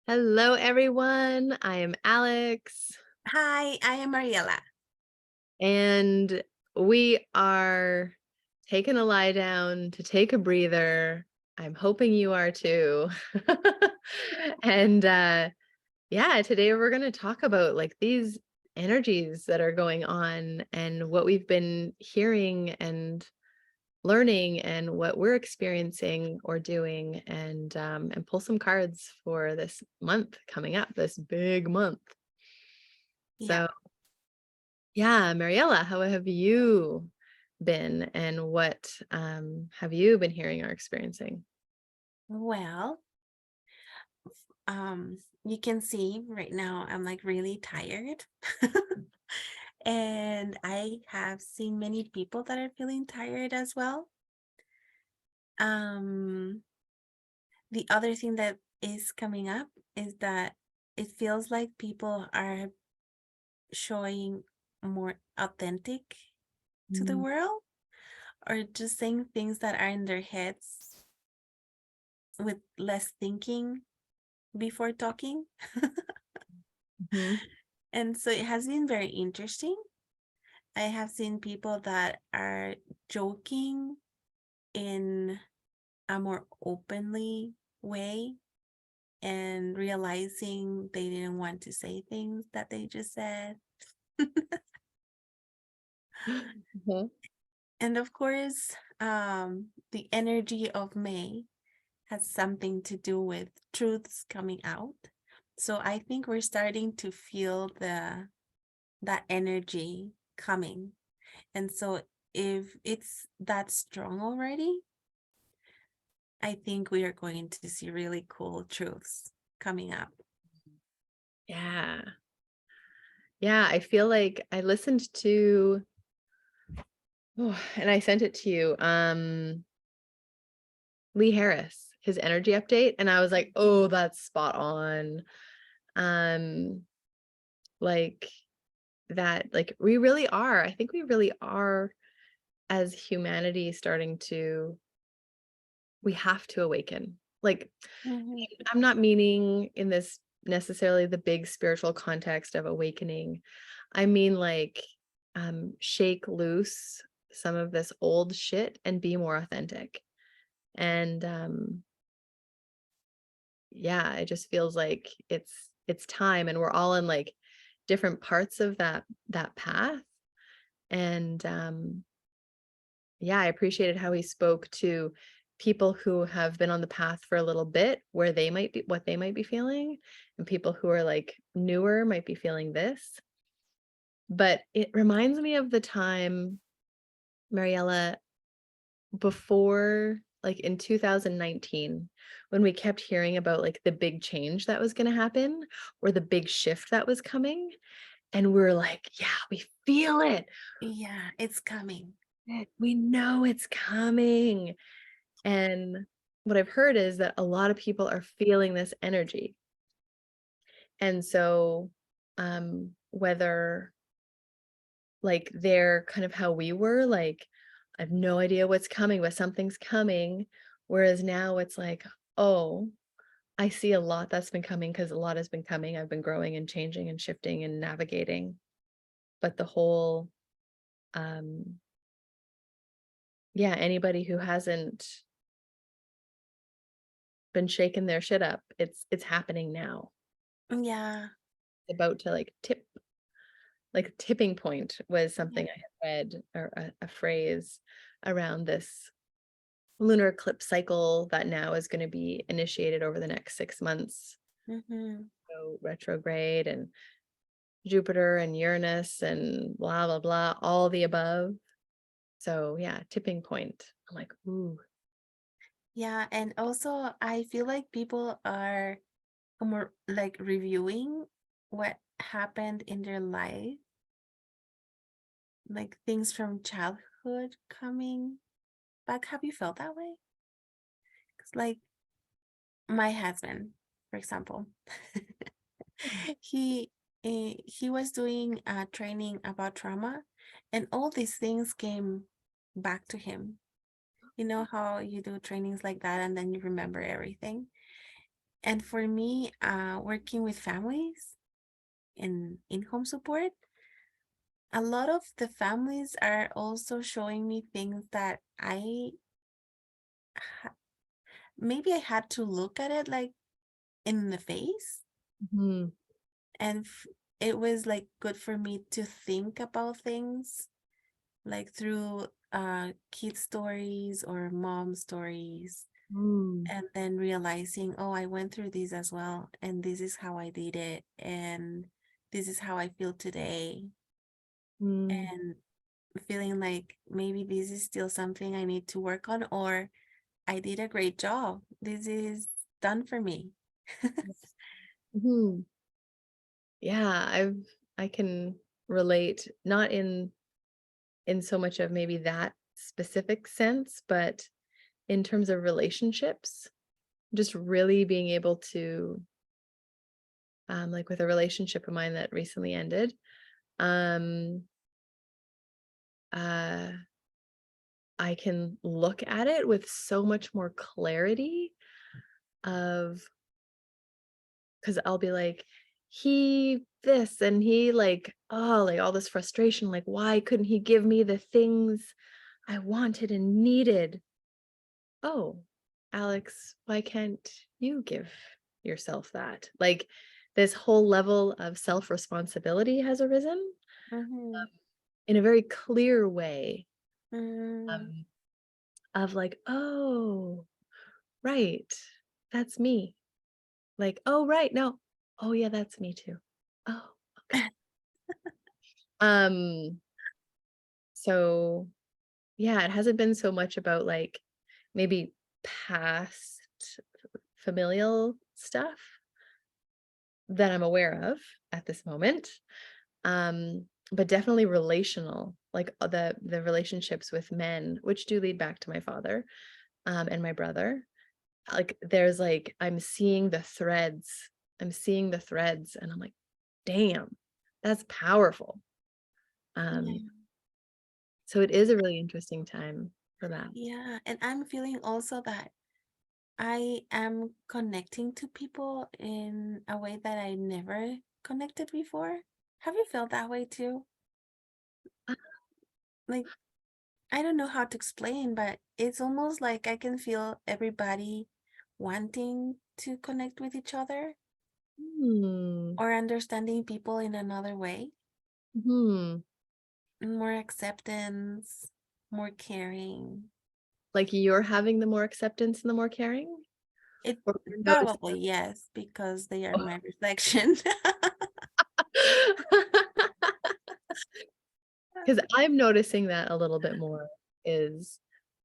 Hello, everyone. I am Alex, Hi, I am Mariela. and we are taking a lie down to take a breather. I'm hoping you are too. and yeah, today we're going to talk about like these energies that are going on and what we've been hearing and learning and what we're experiencing or doing and pull some cards for this month coming up, this big month. Yeah. So yeah, Mariella, how have you been and what have you been hearing or experiencing? Well, you can see right now I'm like really tired. And I have seen many people that are feeling tired as well. Um, the other thing that is coming up is that it feels like people are showing more authentic to the Mm, world or just saying things that are in their heads with less thinking before talking. mhm, And so it has been very interesting. I have seen people that are joking in a more openly way and realizing they didn't want to say things that they just said. mhm. And of course, the energy of May has something to do with truths coming out. So I think we're starting to feel that energy coming. And so if it's that strong already, I think we are going to see really cool truths coming up. Yeah. Yeah, I feel like I listened to and I sent it to you. Lee Harris, his energy update, and I was like, "Oh, that's spot on." Um like that like we really are. I think we really are as humanity starting to we have to awaken. Like, Mhm. I'm not meaning in this necessarily the big spiritual context of awakening. I mean, like, shake loose some of this old shit and be more authentic. And yeah, it just feels like it's time, and we're all in like different parts of that path. And yeah, I appreciated how he spoke to people who have been on the path for a little bit, where they might be what they might be feeling, and people who are like newer might be feeling this. But it reminds me of the time, Mariella, before like in 2019, when we kept hearing about like the big change that was going to happen or the big shift that was coming. And we're like, yeah, we feel it. Yeah, it's coming. We know it's coming. And what I've heard is that a lot of people are feeling this energy. And so, whether like they're kind of how we were, like, I have no idea what's coming, but something's coming. Whereas now it's like, oh, I see a lot that's been coming because a lot has been coming. I've been growing and changing and shifting and navigating. But the whole, um, yeah, anybody who hasn't been shaking their shit up, it's happening now. Yeah. About to like tip. Like a tipping point was Yeah. something I had read, or a phrase around this lunar eclipse cycle that now is going to be initiated over the next 6 months. Hmm. So retrograde and Jupiter and Uranus and blah blah blah, all the above. So yeah, tipping point. I'm like, ooh. Yeah. And also, I feel like people are more like reviewing what happened in their life, like things from childhood coming back. Have you felt that way? Because, like, my husband, for example, he he was doing a training about trauma, and all these things came back to him. You know how you do trainings like that and then you remember everything. And for me, working with families in home support, a lot of the families are also showing me things that ha- maybe I had to look at it like in the face, Mhm. and it was like good for me to think about things like through kid stories or mom stories, Mm. and then realizing, oh, I went through this as well, and this is how I did it, and this is how I feel today, Mm. and feeling like maybe this is still something I need to work on, or I did a great job. This is done for me. Mhm. Yeah, I can relate, not in so much of maybe that specific sense, but in terms of relationships, just really being able to, like with a relationship of mine that recently ended, um, uh, I can look at it with so much more clarity of, because I'll be like, he this and he like, oh, like all this frustration, like, why couldn't he give me the things I wanted and needed? Oh, Alex, why can't you give yourself that? Like this whole level of self-responsibility has arisen Mm-hmm. in a very clear way, Mm, um, of like, oh, right, that's me. Like, oh, right, no, oh yeah, that's me too. Oh, okay. Um, so yeah, it hasn't been so much about like maybe past familial stuff that I'm aware of at this moment. But definitely relational, like the relationships with men, which do lead back to my father, and my brother. Like there's like I'm seeing the threads. I'm seeing the threads and I'm like, damn, that's powerful. Um, yeah, so it is a really interesting time for that. yeah. And I'm feeling also that I am connecting to people in a way that I never connected before. Have you felt that way too? Uh, Like, I don't know how to explain, but it's almost like I can feel everybody wanting to connect with each other Hmm. or understanding people in another way, Hmm. more acceptance, more caring. Like you're having the more acceptance and the more caring, It or you're noticing. probably yes, because they are my reflection. Because I'm noticing that a little bit more is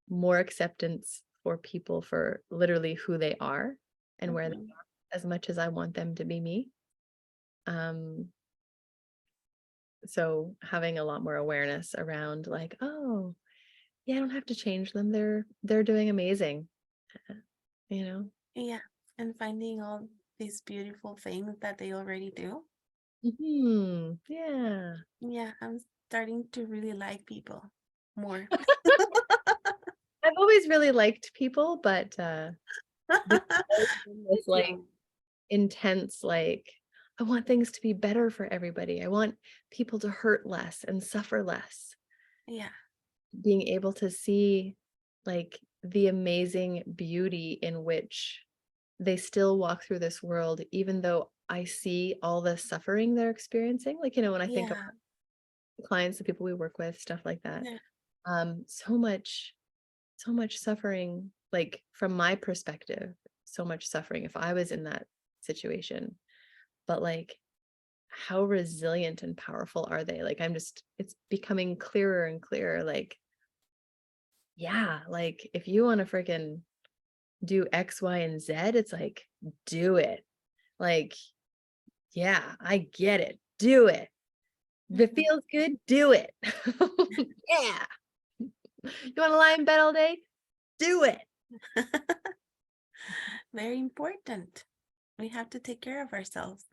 more acceptance for people for literally who they are and where they Mhm. are, as much as I want them to be me. Um, so having a lot more awareness around like, oh, yeah, I don't have to change them. They're doing amazing, uh, you know? Yeah, and finding all these beautiful things that they already do. Yeah. Yeah, I'm starting to really like people more. I've always really liked people, but there's always been Me this like too. intense, like, I want things to be better for everybody. I want people to hurt less and suffer less. Yeah, Being able to see like the amazing beauty in which they still walk through this world, even though I see all the suffering they're experiencing. Like, when I think of yeah, clients, the people we work with, stuff like that. yeah, So much suffering, like from my perspective, so much suffering if I was in that situation. But like how resilient and powerful are they? Like it's becoming clearer and clearer. Like, yeah, like if you want to freaking do X, Y, and Z, it's like, do it. Like, yeah, I get it. Do it. If it mhm. feels good, do it. Yeah. You want to lie in bed all day? Do it. Very important. We have to take care of ourselves.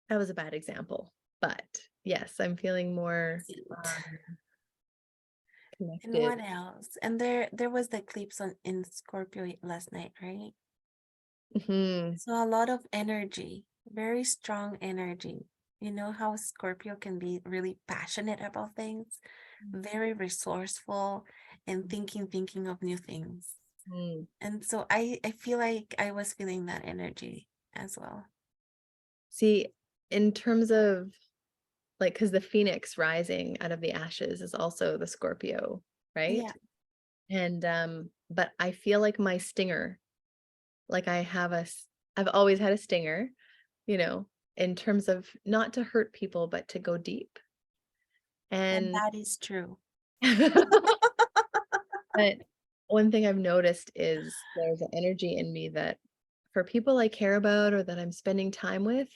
That was a bad example, but yes, I'm feeling more Cute. um, And what connected. else? And there was the eclipse on in Scorpio last night, right? Mhm. So a lot of energy, very strong energy. You know how Scorpio can be really passionate about things, very resourceful, and thinking of new things. Mm. And so I feel like I was feeling that energy as well. See, in terms of like, because the phoenix rising out of the ashes is also the Scorpio, right? Yeah. And but I feel like my stinger, like I've always had a stinger, you know, in terms of not to hurt people, but to go deep. And And that is true. but one thing I've noticed is there's an energy in me that for people I care about or that I'm spending time with,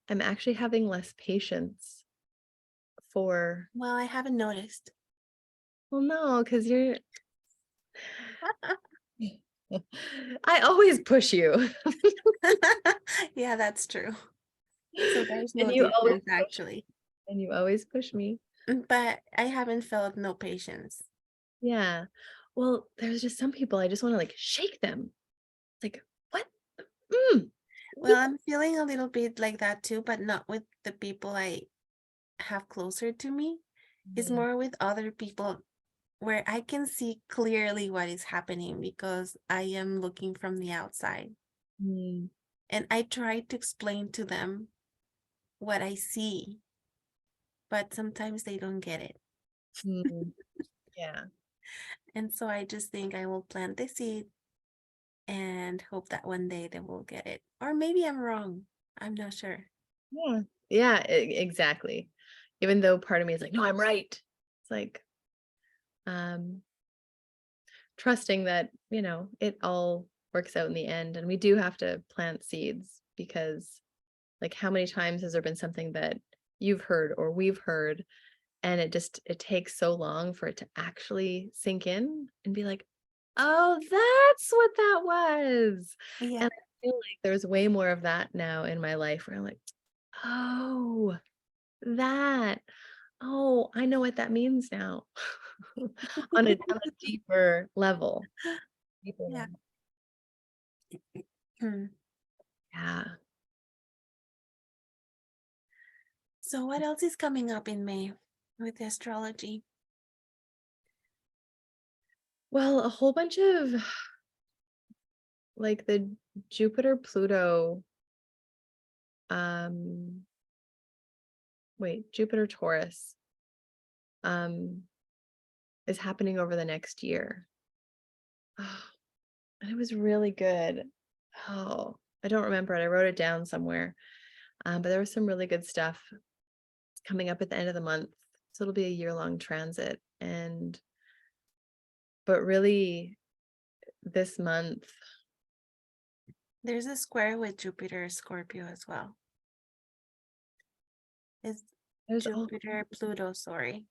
I'm actually having less patience for, Well, I haven't noticed. well, no, because you're, I always push you. Yeah, that's true. So there's And no you always difference push, actually. and you always push me. But I haven't felt no patience. Yeah. Well, there's just some people I just want to like shake them. Like, what? Mm. Well, I'm feeling a little bit like that too, but not with the people I have closer to me. It's Mm, more with other people where I can see clearly what is happening because I am looking from the outside. mm, And I try to explain to them what I see, but sometimes they don't get it. mm. Yeah. And so I just think I will plant the seed and hope that one day they will get it. Or maybe I'm wrong. I'm not sure. Yeah. Yeah, exactly. Even though part of me is like, no, I'm right. It's like, um, trusting that, it all works out in the end. And we do have to plant seeds because, like, how many times has there been something that you've heard or we've heard, and it takes so long for it to actually sink in and be like, oh, that's what that was. Yeah. And I feel like there's way more of that now in my life where I'm like, oh, that. Oh, I know what that means now. On a deeper level. Deeper Yeah. level. Hmm. Yeah. So what else is coming up in May with astrology? Well, a whole bunch of like the Jupiter Pluto, um, Jupiter Taurus, um, is happening over the next year. Oh, and it was really good. Oh, I don't remember it. I wrote it down somewhere. But there was some really good stuff coming up at the end of the month. So it'll be a year-long transit. But really this month, There's a square with Jupiter Scorpio as well. It's there's all, Jupiter Pluto, sorry.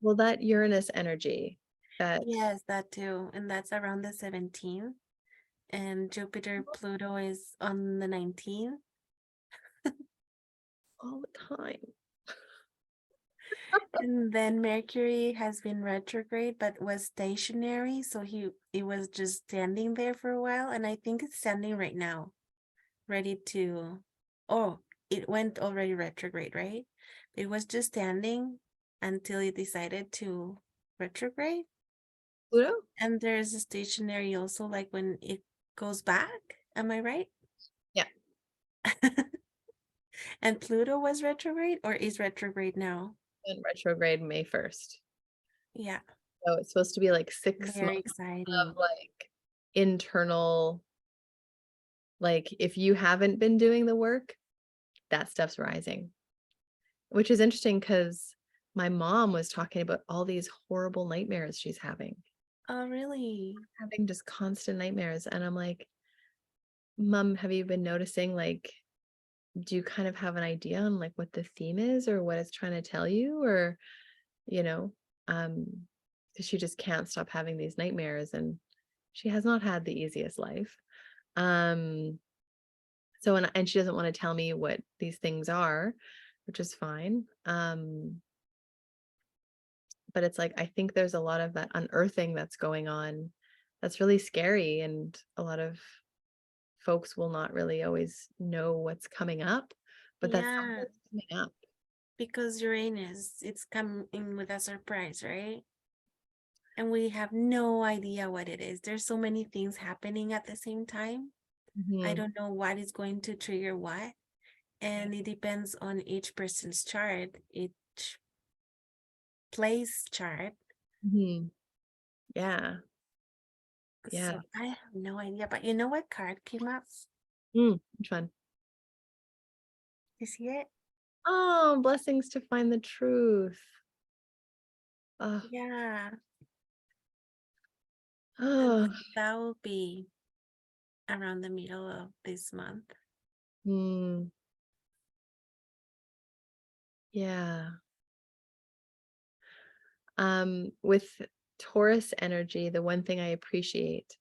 well, that Uranus energy that Yes, that too. And that's around the 17th. And Jupiter Pluto is on the 19th. all the time. And then Mercury has been retrograde but was stationary, so it was just standing there for a while, and I think it's standing right now, ready to, oh, it went already retrograde, right? It was just standing until it decided to retrograde. Pluto? And there's a stationary also, like when it goes back. Am I right? Yeah. And Pluto was retrograde or is retrograde now? In retrograde May 1st. Yeah, So it's supposed to be like 6 months very of exciting. like internal, like if you haven't been doing the work, that stuff's rising, which is interesting because my mom was talking about all these horrible nightmares she's Oh, really? having just constant nightmares. And I'm like, Mom, have you been noticing, like, do you kind of have an idea on like what the theme is or what it's trying to tell you? Or, you know, um, because she just can't stop having these nightmares and she has not had the easiest life. Um, so and she doesn't want to tell me what these things are, which is fine. but it's like I think there's a lot of that unearthing that's going on that's really scary, and a lot of folks will not really always know what's coming up, but that's Yeah, something's coming up. because Uranus, it's coming with a surprise, right? And we have no idea what it is. There's so many things happening at the same time. I Mhm. don't know what is going to trigger what. And it depends on each person's chart, each place chart. Mhm. Yeah. Yeah. So I have no idea. But you know what card came up? Which one? You see it? Oh, blessings to find the truth. Oh, Yeah. And oh. that will be around the middle of this month. Hmm. Yeah. With Taurus energy, the one thing I appreciate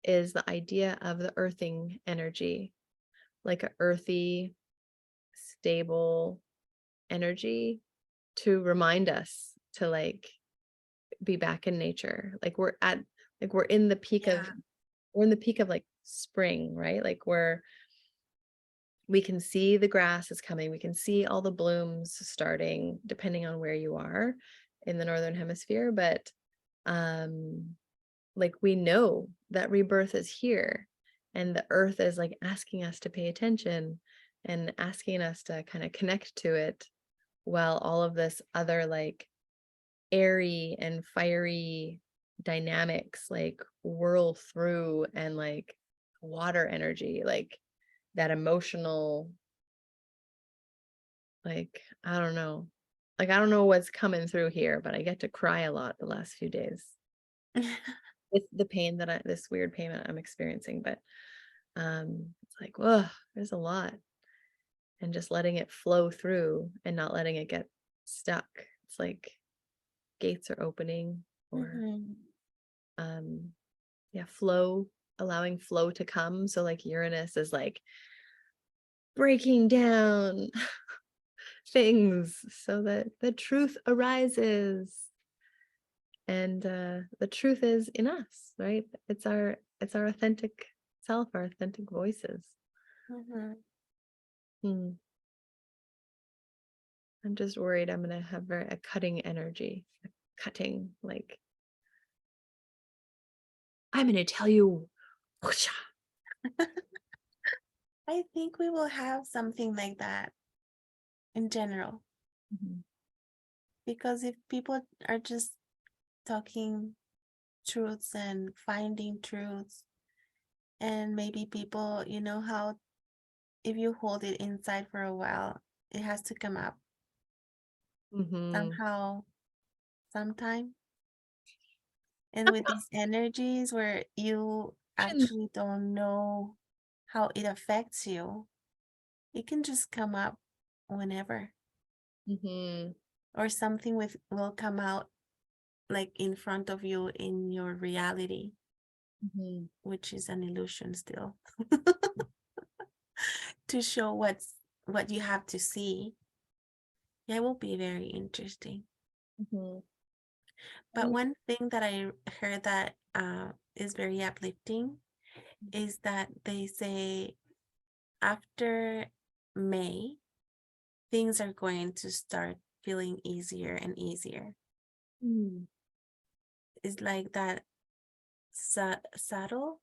is the idea of the earthing energy, like a earthy, stable energy to remind us to like be back in nature. Like we're in the peak of Yeah. we're in the peak of like spring, right? Like we can see the grass is coming. We can see all the blooms starting, depending on where you are in the northern hemisphere. But um, like we know that rebirth is here, and the earth is like asking us to pay attention and asking us to kind of connect to it, while all of this other like airy and fiery dynamics like whirl through, and like water energy, like that emotional, like, I don't know. Like, I don't know what's coming through here, but I get to cry a lot the last few days with the pain that this weird pain that I'm experiencing. But it's like, whoa, there's a lot. And just letting it flow through and not letting it get stuck. It's like gates are opening, or Mhm. um yeah, flow, allowing flow to come. So like Uranus is like breaking down things so that the truth arises, and the truth is in us, right? It's our authentic self, our authentic voices. Mhm. Hmm. I'm just worried I'm gonna have a cutting energy, a cutting, like, I'm gonna tell you. Whoosha. I think we will have something like that in general. Mhm. Because if people are just talking truths and finding truths, and maybe people, you know how if you hold it inside for a while, it has to come up Mhm. somehow, sometime. And with these energies where you actually don't know how it affects you, it can just come up whenever, Mhm. or something with will come out like in front of you in your reality, Mhm. which is an illusion still, to show what you have to see. Yeah, it will be very interesting. Mhm. But one thing that I heard that is very uplifting is that they say after May, things are going to start feeling easier and easier. Mhm. It's like that subtle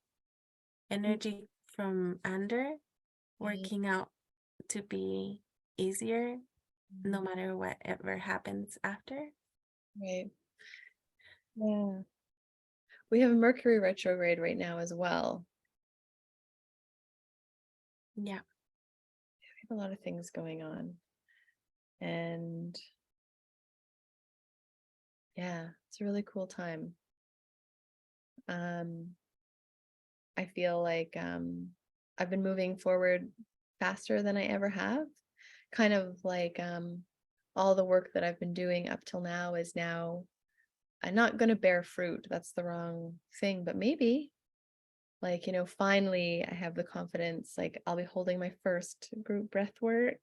Mhm. energy from under Mhm. working out to be easier no Mhm. matter whatever happens after. Right. Yeah. We have a Mercury retrograde right now as well. Yeah. We have a lot of things going on. And yeah, it's a really cool time. Um, I feel like I've been moving forward faster than I ever have. Kind of like all the work that I've been doing up till now is now I'm not going to bear fruit. That's the wrong thing, but maybe like, finally I have the confidence. Like I'll be holding my first group breath work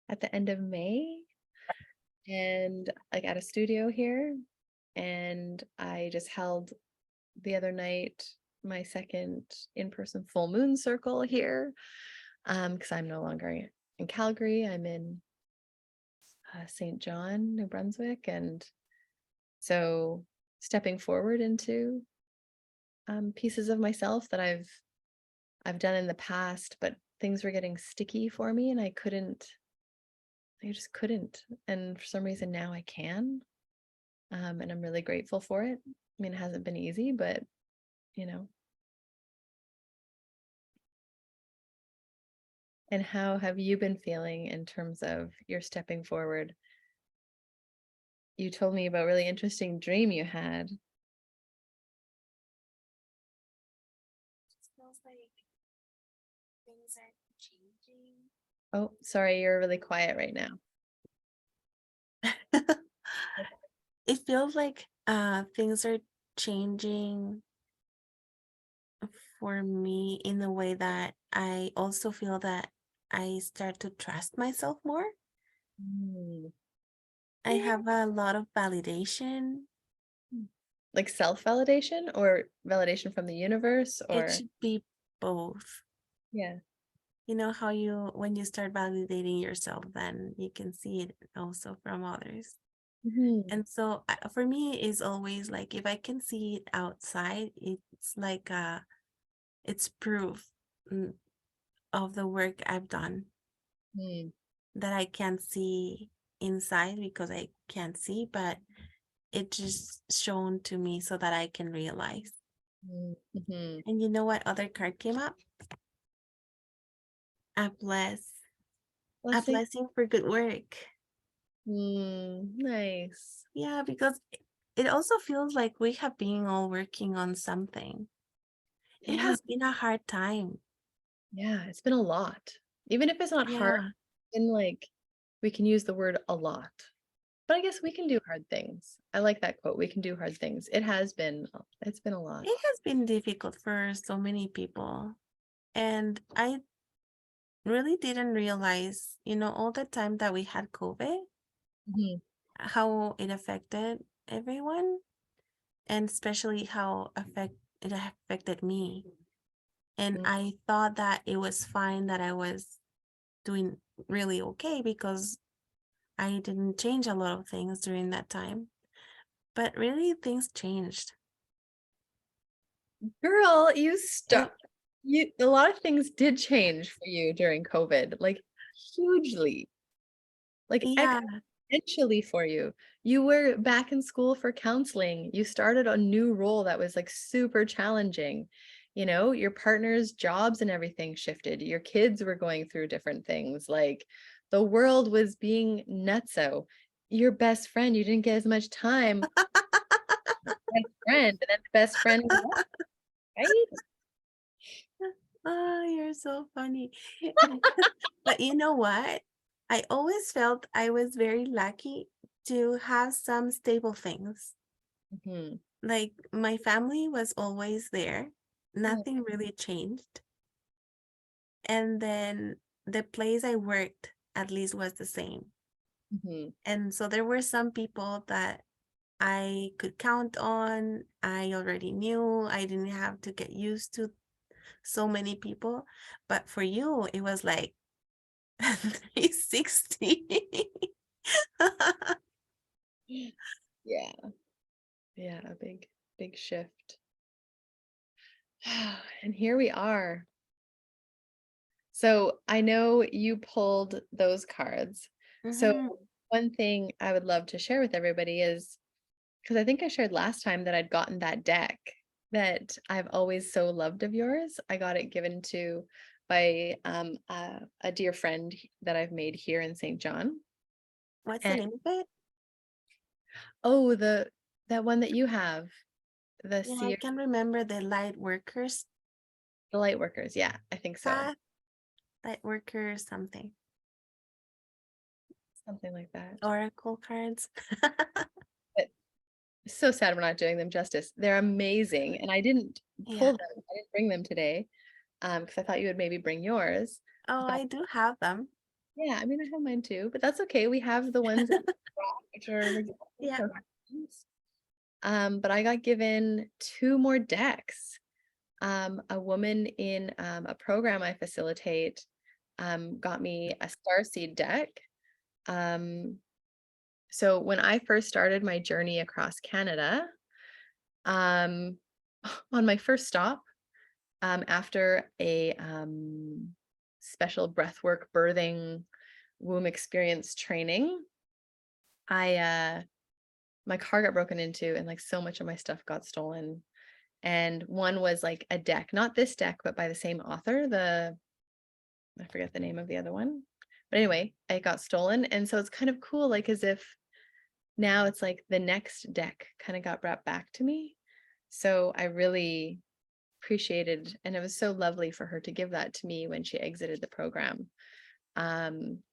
at the end of May, and like at a studio here. And I just held the other night my second in-person full moon circle here, because I'm no longer in Calgary. I'm in St. John, New Brunswick, and so stepping forward into pieces of myself that I've done in the past, but things were getting sticky for me, and I just couldn't. And for some reason now I can, and I'm really grateful for it. I mean, it hasn't been easy, but you know. And how have you been feeling in terms of your stepping forward? You told me about a really interesting dream you had. It feels like things are changing. Oh, sorry, you're really quiet right now. It feels like things are changing for me in the way that I also feel that I start to trust myself more. Mm. I have a lot of validation. Like self-validation or validation from the universe It or should be both. yeah. You know how when you start validating yourself, then you can see it also from others. Mhm. And so for me, it's always like if I can see it outside, it's like it's proof mm, of the work I've done Mm. that I can't see inside because I can't see, but it just shown to me so that I can realize. Mm. Mhm. And you know what other card came up? A a Blessing. blessing for good work. Nice. Yeah, because it also feels like we have been all working on something. It Yeah. has been a hard time. Yeah. It's been a lot. Even if it's not hard, Yeah, it's been like we can use the word a lot. But I guess we can do hard things. I like that quote. We can do hard things. It's been a lot. it has been difficult for so many people. And I really didn't realize, all the time that we had COVID, Mhm. how it affected everyone, and especially how it affected me. And Mm. I thought that it was fine that I was doing really okay because I didn't change a lot of things during that time. But really, things changed. Girl, you And stuck. A lot of things did change for you during COVID, like hugely, like yeah, exponentially for you. You were back in school for counseling. You started a new role that was like super challenging. Your partner's jobs and everything shifted. Your kids were going through different things. Like the world was being nutso. Your best friend, you didn't get as much time with your best friend, and then the best friend left, right? oh, you're so funny. But you know what? I always felt I was very lucky to have some stable things. Mhm. Like my family was always there. Nothing really changed. And then the place I worked at least was the same. Mhm. And so there were some people that I could count on. I already knew. I didn't have to get used to so many people. But for you, it was like 360. Yeah. Yeah, a big shift. And here we are. So I know you pulled those cards. So Mhm. one thing I would love to share with everybody is because I think I shared last time that I'd gotten that deck that I've always so loved of yours. I got it given to by a dear friend that I've made here in St. John. What's the And name of it? oh, that one that you have, the Yeah, I seer, can remember the light workers the light workers. Yeah, I think so. path, light worker something, Something like that. oracle cards. But so sad we're not doing them justice. They're amazing. And I didn't Yeah. pull them. I didn't bring them today. Because I thought you would maybe bring yours. Oh, I thought, I do have them. yeah, I mean I have mine too, but that's okay. We have the ones that we brought, which are Yeah. But I got given two more decks. A woman in a program I facilitate got me a starseed deck. Um, so when I first started my journey across Canada, um, on my first stop, after a special breathwork birthing womb experience training, I my car got broken into and like so much of my stuff got stolen. And one was like a deck, not this deck, but by the same author. I forget the name of the other one. But anyway, it got stolen. And so it's kind of cool, like as if now it's like the next deck kind of got brought back to me. So I really appreciated, and it was so lovely for her to give that to me when she exited the program.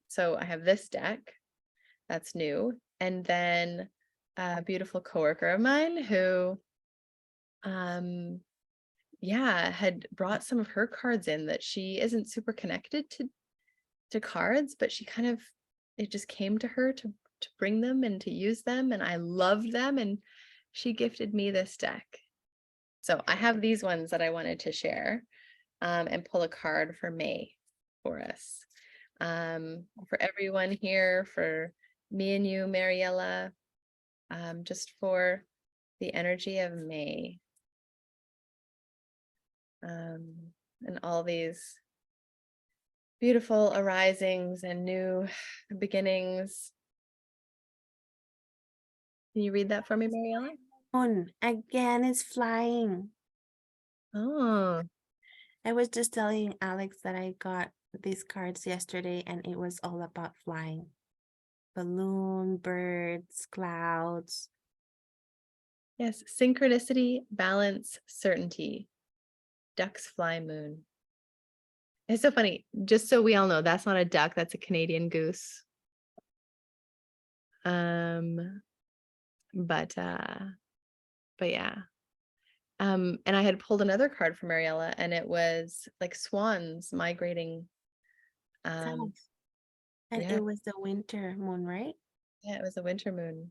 So I have this deck that's new, and then a beautiful coworker of mine who yeah, had brought some of her cards in that she isn't super connected to cards, but she kind of, it just came to her to bring them and to use them, and I loved them, and she gifted me this deck. So I have these ones that I wanted to share, and pull a card for May for us. For everyone here, for me and you, Mariella, just for the energy of May. And all these beautiful arisings and new beginnings. Can you read that for me, Mariella? Moon again is flying. Oh, I was just telling Alex that I got these cards yesterday and it was all about flying. Balloon, birds, clouds. yes. Synchronicity, balance, certainty. Ducks fly moon. It's so funny. Just so we all know, that's not a duck, that's a Canadian goose. But yeah. And I had pulled another card for Mariella, and it was like swans migrating. South. And Yeah, it was the winter moon, right? yeah, it was a winter moon.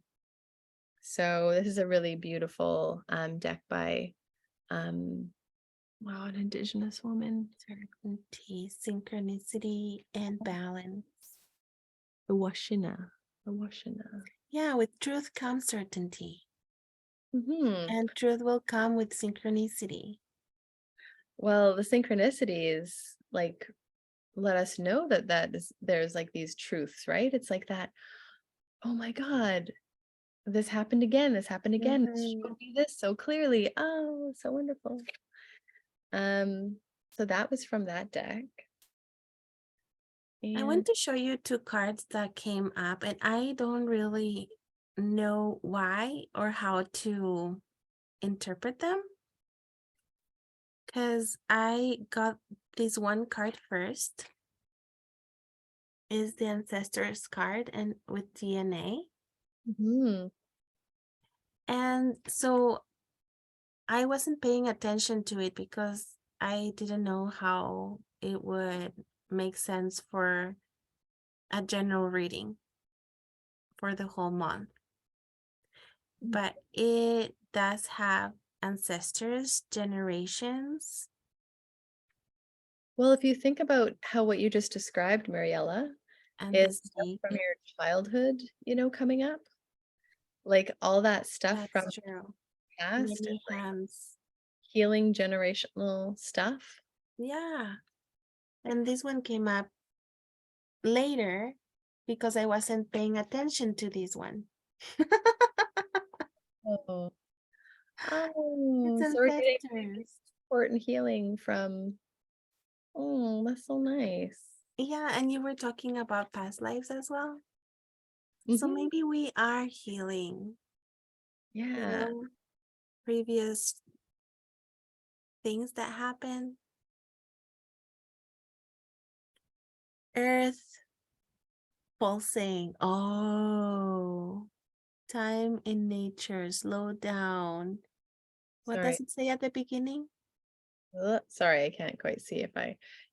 So this is a really beautiful deck by wow, an Indigenous woman. Certainty, synchronicity, and balance. The Washina. The Washina. Yeah, with truth comes certainty. Hmm. And truth will come with synchronicity. Well, the synchronicities like let us know there's like these truths, right? It's like that, oh my God, this happened again. This happened again. It Mhm. showed me this so clearly. Oh, so wonderful. So that was from that deck. I And want to show you two cards that came up, and I don't really know why or how to interpret them because I got this one card first. Is the ancestors card and with DNA. mhm. And so I wasn't paying attention to it because I didn't know how it would make sense for a general reading for the whole month. But it does have ancestors, generations. Well, if you think about how what you just described, Mariella, And the is stuff sea. from your childhood, coming up, like all that stuff from That's true. past and Many like hands. healing generational stuff. Yeah. And this one came up later because I wasn't paying attention to this one. Oh, It's so we're getting ancestors. support and healing from, oh, that's so nice. Yeah, and you were talking about past lives as well. So Mhm. maybe we are healing, Yeah. previous things that happened. Earth pulsing. Oh, time in nature, slow down. What Sorry. does it say at the beginning? Sorry, I can't quite see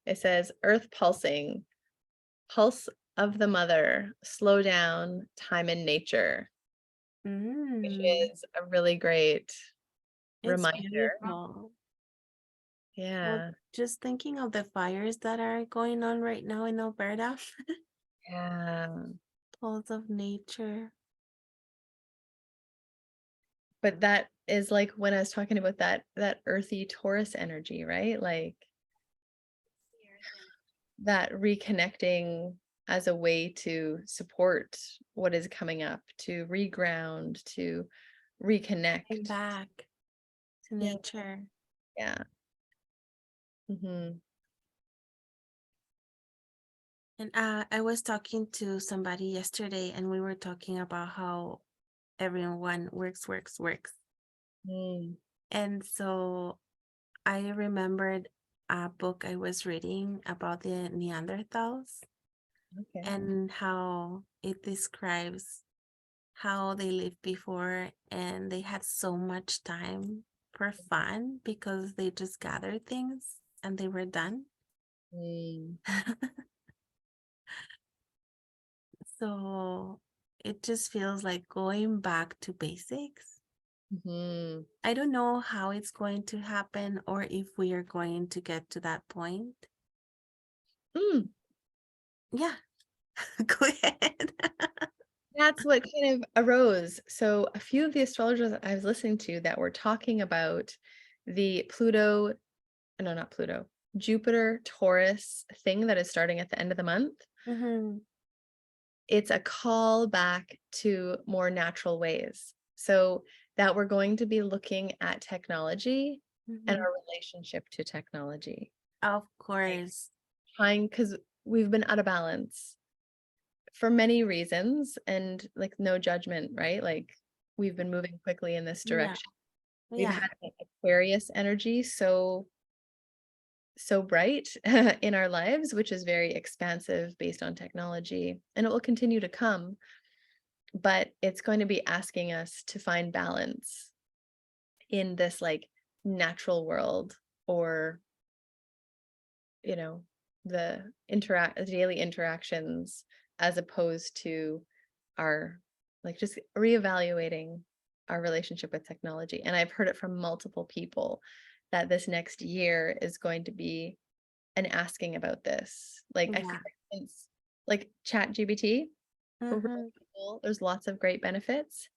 it says earth pulsing, pulse of the mother, slow down, time in nature. which Mm, is a really great it's reminder. beautiful. Well, Yeah. just thinking of the fires that are going on right now in Alberta, Yeah. pulse of nature. But that is like when I was talking about that earthy Taurus energy, right? Like that reconnecting as a way to support what is coming up, to reground, to And reconnect. back to Yeah. nature. Yeah. Hmm. And I was talking to somebody yesterday, and we were talking about how everyone works, works, works. Mm, And so I remembered a book I was reading about the Neanderthals okay. and how it describes how they lived before, and they had so much time for fun because they just gathered things and they were done. Mm, So it just feels like going back to basics. mhm. I don't know how it's going to happen or if we are going to get to that point. Mm, Yeah, go ahead. that's what kind of arose. So a few of the astrologers that I was listening to that were talking about the Pluto, no, not Pluto, Jupiter Taurus thing that is starting at the end of the month. Mm-hmm. It's a call back to more natural ways. So that we're going to be looking at technology and Mm-hmm. our relationship to technology. Of Right? course. Trying because we've been out of balance for many reasons and like no judgment, right? Like we've been moving quickly in this Yeah. direction. We've Yeah. had Aquarius energy so bright in our lives, which is very expansive based on technology, and it will continue to come, but it's going to be asking us to find balance in this like natural world, or you know the daily interactions, as opposed to our like just reevaluating our relationship with technology. And I've heard it from multiple people that this next year is going to be an asking about this. Like I Yeah. feel like since like Chat GBT, Mm-hmm. there's lots of great benefits,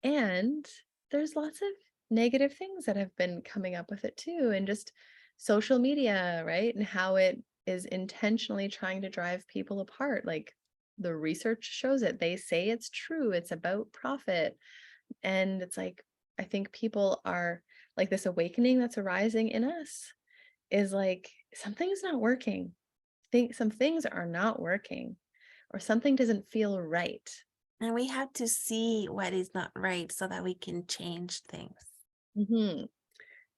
and there's lots of negative things that have been coming up with it too. And just social media, right? And how it is intentionally trying to drive people apart. Like the research shows it. They say it's true. It's about profit. And it's like, I think people are like this awakening that's arising in us is like something's not working. Think some things are not working, or something doesn't feel right. And we have to see what is not right so that we can change things. Hmm.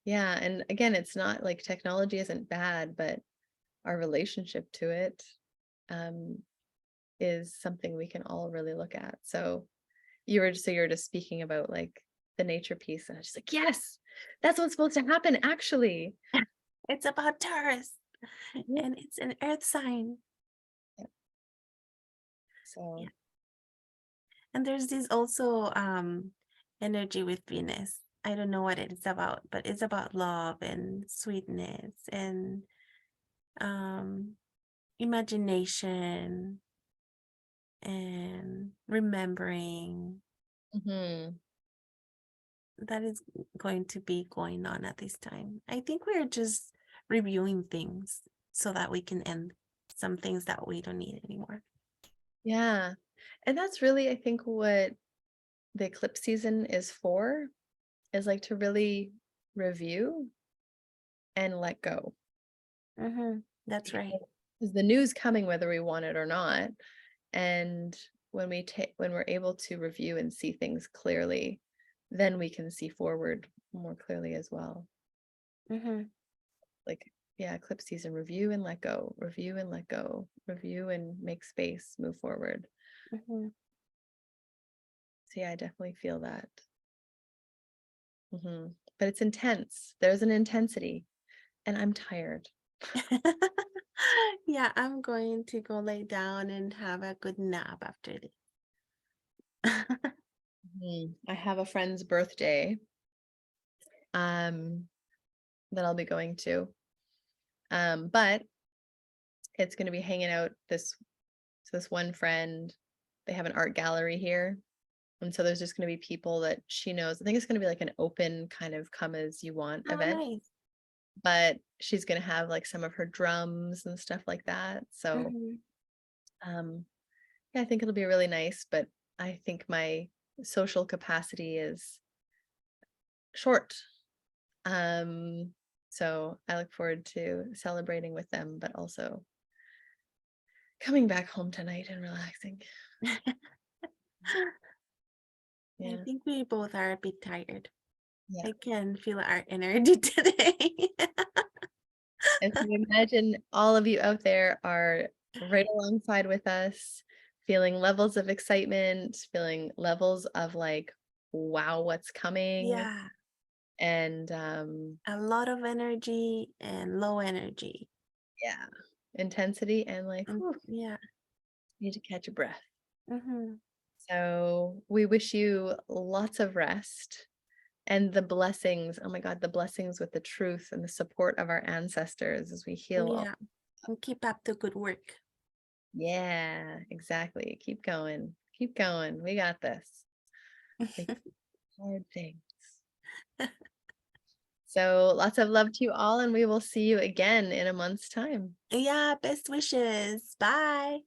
Yeah, and again, it's not like technology isn't bad, but our relationship to it um, is something we can all really look at. So you're just speaking about like the nature piece, and I was just like, yes, that's what's supposed to happen, actually. It's about Taurus Yeah. and it's an earth sign. Yeah. So, Yeah. And there's this also energy with Venus. I don't know what it is about, but it's about love and sweetness and um imagination and remembering. mhm. That is going to be going on at this time. I think we're just reviewing things so that we can end some things that we don't need anymore. Yeah, and that's really, I think, what the eclipse season is like to really review and let go. Mm-hmm. That's right. Because the news coming whether we want it or not. And when we're able to review and see things clearly, then we can see forward more clearly as well. Mm-hmm. Like, yeah, eclipse season, review and let go, review and let go, review and make space, move forward. Mm-hmm. So yeah, I definitely feel that. But it's intense. There's an intensity, and I'm tired. Yeah, I'm going to go lay down and have a good nap after this. I have a friend's birthday um that I'll be going to. But it's going to be hanging out this one friend. They have an art gallery here. And so there's just going to be people that she knows. I think it's going to be like an open kind of come as you want Oh, event, nice. but she's going to have like some of her drums and stuff like that. So Mhm. um yeah, I think it'll be really nice, but I think my social capacity is short. Um so I look forward to celebrating with them, but also coming back home tonight and relaxing. I Yeah. think we both are a bit tired. Yeah. I can feel our energy today. And so imagine all of you out there are right alongside with us, feeling levels of excitement, feeling levels of like, wow, what's coming? Yeah, And a lot of energy and low energy. yeah, intensity and like, whew, Yeah. need to catch a breath. Mhm. So we wish you lots of rest and the blessings. Oh my God, the blessings with the truth and the support of our ancestors as we heal all. Yeah. And keep up the good work. Yeah, exactly. Keep going. Keep going. We got this. Like hard things. So lots of love to you all, and we will see you again in a month's time. Yeah, best wishes. Bye.